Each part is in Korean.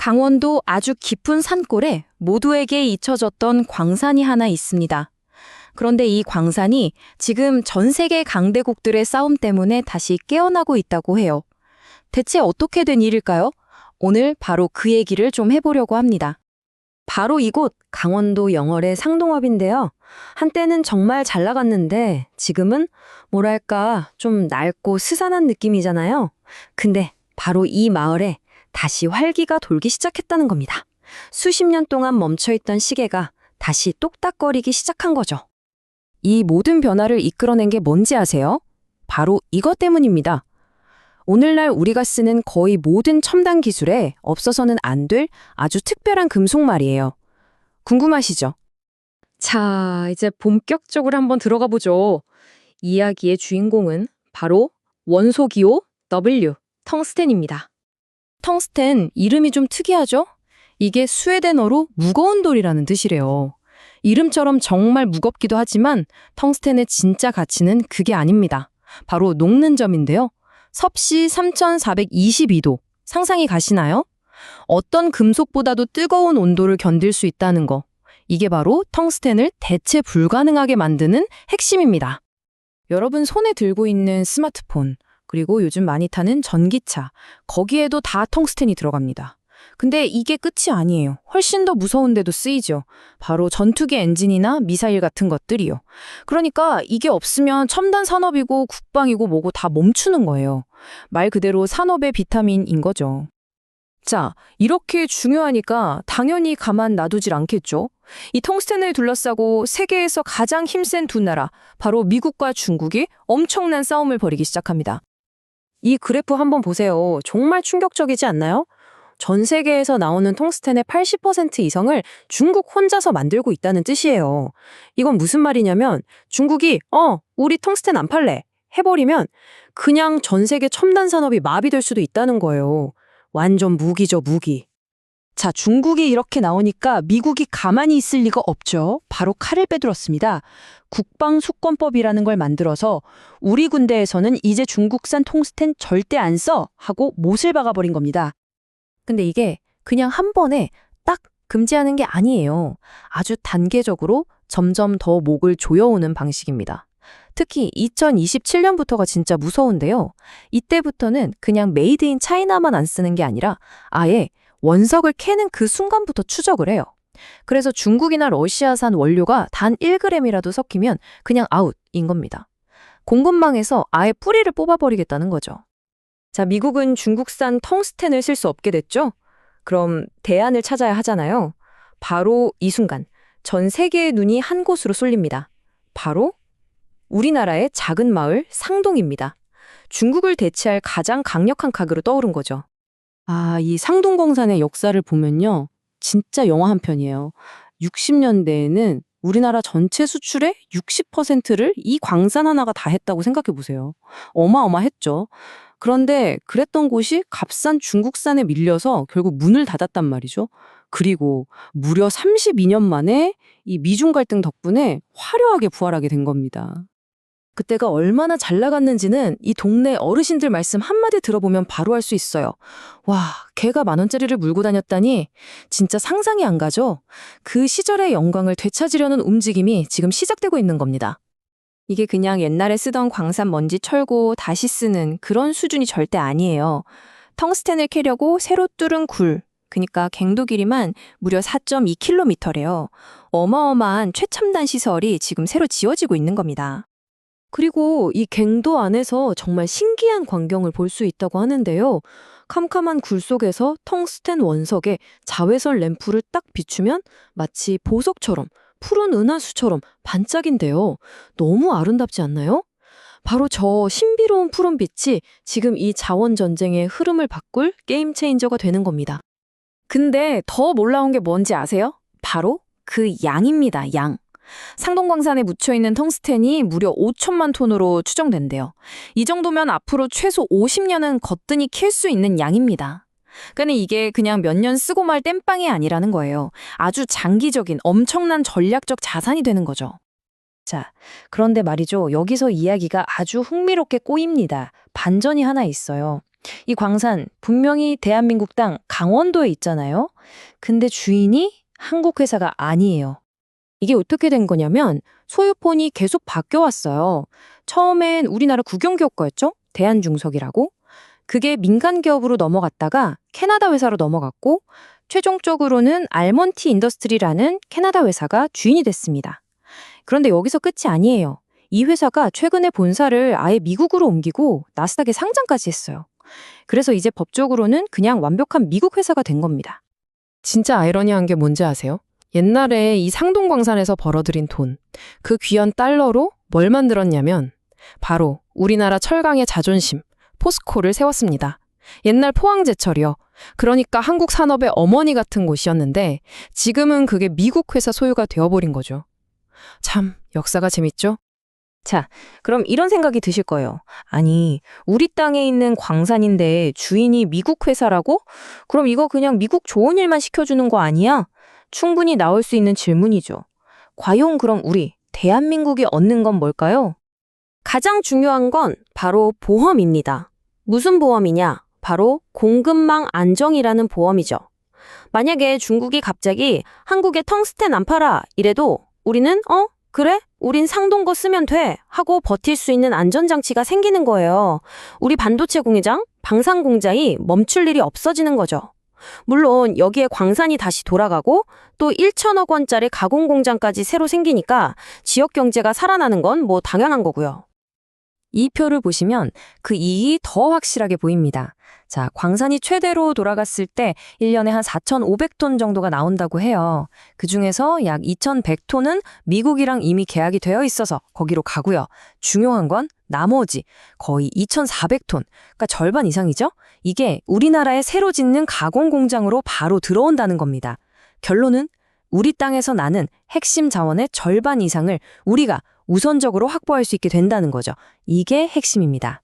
강원도 아주 깊은 산골에 모두에게 잊혀졌던 광산이 하나 있습니다. 그런데 이 광산이 지금 전 세계 강대국들의 싸움 때문에 다시 깨어나고 있다고 해요. 대체 어떻게 된 일일까요? 오늘 바로 그 얘기를 좀 해보려고 합니다. 바로 이곳 강원도 영월의 상동읍인데요. 한때는 정말 잘 나갔는데 지금은 뭐랄까 좀 낡고 스산한 느낌이잖아요. 근데 바로 이 마을에 다시 활기가 돌기 시작했다는 겁니다. 수십 년 동안 멈춰있던 시계가 다시 똑딱거리기 시작한 거죠. 이 모든 변화를 이끌어낸 게 뭔지 아세요? 바로 이것 때문입니다. 오늘날 우리가 쓰는 거의 모든 첨단 기술에 없어서는 안 될 아주 특별한 금속 말이에요. 궁금하시죠? 자, 이제 본격적으로 한번 들어가 보죠. 이야기의 주인공은 바로 원소기호 W, 텅스텐입니다. 텅스텐 이름이 좀 특이하죠? 이게 스웨덴어로 무거운 돌이라는 뜻이래요. 이름처럼 정말 무겁기도 하지만 텅스텐의 진짜 가치는 그게 아닙니다. 바로 녹는 점인데요. 섭씨 3422도. 상상이 가시나요? 어떤 금속보다도 뜨거운 온도를 견딜 수 있다는 거. 이게 바로 텅스텐을 대체 불가능하게 만드는 핵심입니다. 여러분 손에 들고 있는 스마트폰, 그리고 요즘 많이 타는 전기차, 거기에도 다 텅스텐이 들어갑니다. 근데 이게 끝이 아니에요. 훨씬 더 무서운 데도 쓰이죠. 바로 전투기 엔진이나 미사일 같은 것들이요. 그러니까 이게 없으면 첨단 산업이고 국방이고 뭐고 다 멈추는 거예요. 말 그대로 산업의 비타민인 거죠. 자, 이렇게 중요하니까 당연히 가만 놔두질 않겠죠. 이 텅스텐을 둘러싸고 세계에서 가장 힘센 두 나라, 바로 미국과 중국이 엄청난 싸움을 벌이기 시작합니다. 이 그래프 한번 보세요. 정말 충격적이지 않나요? 전 세계에서 나오는 텅스텐의 80% 이상을 중국 혼자서 만들고 있다는 뜻이에요. 이건 무슨 말이냐면 중국이 우리 텅스텐 안 팔래 해버리면 그냥 전 세계 첨단 산업이 마비될 수도 있다는 거예요. 완전 무기죠, 무기. 자, 중국이 이렇게 나오니까 미국이 가만히 있을 리가 없죠. 바로 칼을 빼들었습니다. 국방수권법이라는 걸 만들어서 우리 군대에서는 이제 중국산 텅스텐 절대 안 써 하고 못을 박아버린 겁니다. 근데 이게 그냥 한 번에 딱 금지하는 게 아니에요. 아주 단계적으로 점점 더 목을 조여오는 방식입니다. 특히 2027년부터가 진짜 무서운데요. 이때부터는 그냥 메이드 인 차이나만 안 쓰는 게 아니라 아예 원석을 캐는 그 순간부터 추적을 해요. 그래서 중국이나 러시아산 원료가 단 1g이라도 섞이면 그냥 아웃인 겁니다. 공급망에서 아예 뿌리를 뽑아버리겠다는 거죠. 자, 미국은 중국산 텅스텐을 쓸 수 없게 됐죠? 그럼 대안을 찾아야 하잖아요. 바로 이 순간 전 세계의 눈이 한 곳으로 쏠립니다. 바로 우리나라의 작은 마을 상동입니다. 중국을 대체할 가장 강력한 각으로 떠오른 거죠. 아, 이 상동광산의 역사를 보면요. 진짜 영화 한 편이에요. 60년대에는 우리나라 전체 수출의 60%를 이 광산 하나가 다 했다고 생각해 보세요. 어마어마했죠. 그런데 그랬던 곳이 값싼 중국산에 밀려서 결국 문을 닫았단 말이죠. 그리고 무려 32년 만에 이 미중 갈등 덕분에 화려하게 부활하게 된 겁니다. 그때가 얼마나 잘 나갔는지는 이 동네 어르신들 말씀 한마디 들어보면 바로 알 수 있어요. 와, 걔가 10,000원짜리를 물고 다녔다니 진짜 상상이 안 가죠? 그 시절의 영광을 되찾으려는 움직임이 지금 시작되고 있는 겁니다. 이게 그냥 옛날에 쓰던 광산 먼지 철고 다시 쓰는 그런 수준이 절대 아니에요. 텅스텐을 캐려고 새로 뚫은 굴, 그러니까 갱도 길이만 무려 4.2km래요. 어마어마한 최첨단 시설이 지금 새로 지어지고 있는 겁니다. 그리고 이 갱도 안에서 정말 신기한 광경을 볼 수 있다고 하는데요. 캄캄한 굴 속에서 텅스텐 원석에 자외선 램프를 딱 비추면 마치 보석처럼 푸른 은하수처럼 반짝인데요. 너무 아름답지 않나요? 바로 저 신비로운 푸른빛이 지금 이 자원 전쟁의 흐름을 바꿀 게임 체인저가 되는 겁니다. 근데 더 놀라운 게 뭔지 아세요? 바로 그 양입니다, 양. 상동광산에 묻혀있는 텅스텐이 무려 5천만 톤으로 추정된대요. 이 정도면 앞으로 최소 50년은 거뜬히 캘 수 있는 양입니다. 그러니까 이게 그냥 몇 년 쓰고 말 땜빵이 아니라는 거예요. 아주 장기적인 엄청난 전략적 자산이 되는 거죠. 자, 그런데 말이죠. 여기서 이야기가 아주 흥미롭게 꼬입니다. 반전이 하나 있어요. 이 광산 분명히 대한민국 땅 강원도에 있잖아요. 근데 주인이 한국 회사가 아니에요. 이게 어떻게 된 거냐면 소유폰이 계속 바뀌어왔어요. 처음엔 우리나라 국영기업 거였죠? 대한중석이라고. 그게 민간 기업으로 넘어갔다가 캐나다 회사로 넘어갔고 최종적으로는 알몬티 인더스트리라는 캐나다 회사가 주인이 됐습니다. 그런데 여기서 끝이 아니에요. 이 회사가 최근에 본사를 아예 미국으로 옮기고 나스닥에 상장까지 했어요. 그래서 이제 법적으로는 그냥 완벽한 미국 회사가 된 겁니다. 진짜 아이러니한 게 뭔지 아세요? 옛날에 이 상동광산에서 벌어들인 돈, 그 귀한 달러로 뭘 만들었냐면 바로 우리나라 철강의 자존심, 포스코를 세웠습니다. 옛날 포항제철이요. 그러니까 한국 산업의 어머니 같은 곳이었는데 지금은 그게 미국 회사 소유가 되어버린 거죠. 참, 역사가 재밌죠? 자, 그럼 이런 생각이 드실 거예요. 아니, 우리 땅에 있는 광산인데 주인이 미국 회사라고? 그럼 이거 그냥 미국 좋은 일만 시켜주는 거 아니야? 충분히 나올 수 있는 질문이죠. 과연 그럼 우리 대한민국이 얻는 건 뭘까요? 가장 중요한 건 바로 보험입니다. 무슨 보험이냐? 바로 공급망 안정이라는 보험이죠. 만약에 중국이 갑자기 한국에 텅스텐 안 팔아 이래도 우리는 그래? 우린 상동 거 쓰면 돼 하고 버틸 수 있는 안전장치가 생기는 거예요. 우리 반도체 공장, 방산 공장이 멈출 일이 없어지는 거죠. 물론 여기에 광산이 다시 돌아가고 또 1천억 원짜리 가공 공장까지 새로 생기니까 지역 경제가 살아나는 건 뭐 당연한 거고요. 이 표를 보시면 그 이익이 더 확실하게 보입니다. 자, 광산이 최대로 돌아갔을 때 1년에 한 4,500톤 정도가 나온다고 해요. 그중에서 약 2,100톤은 미국이랑 이미 계약이 되어 있어서 거기로 가고요. 중요한 건 나머지 거의 2,400톤, 그러니까 절반 이상이죠? 이게 우리나라에 새로 짓는 가공 공장으로 바로 들어온다는 겁니다. 결론은 우리 땅에서 나는 핵심 자원의 절반 이상을 우리가 우선적으로 확보할 수 있게 된다는 거죠. 이게 핵심입니다.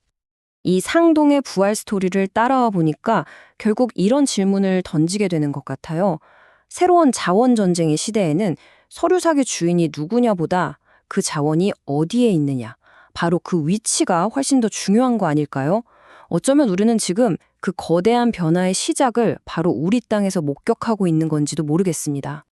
이 상동의 부활 스토리를 따라와 보니까 결국 이런 질문을 던지게 되는 것 같아요. 새로운 자원 전쟁의 시대에는 서류상의 주인이 누구냐보다 그 자원이 어디에 있느냐, 바로 그 위치가 훨씬 더 중요한 거 아닐까요? 어쩌면 우리는 지금 그 거대한 변화의 시작을 바로 우리 땅에서 목격하고 있는 건지도 모르겠습니다.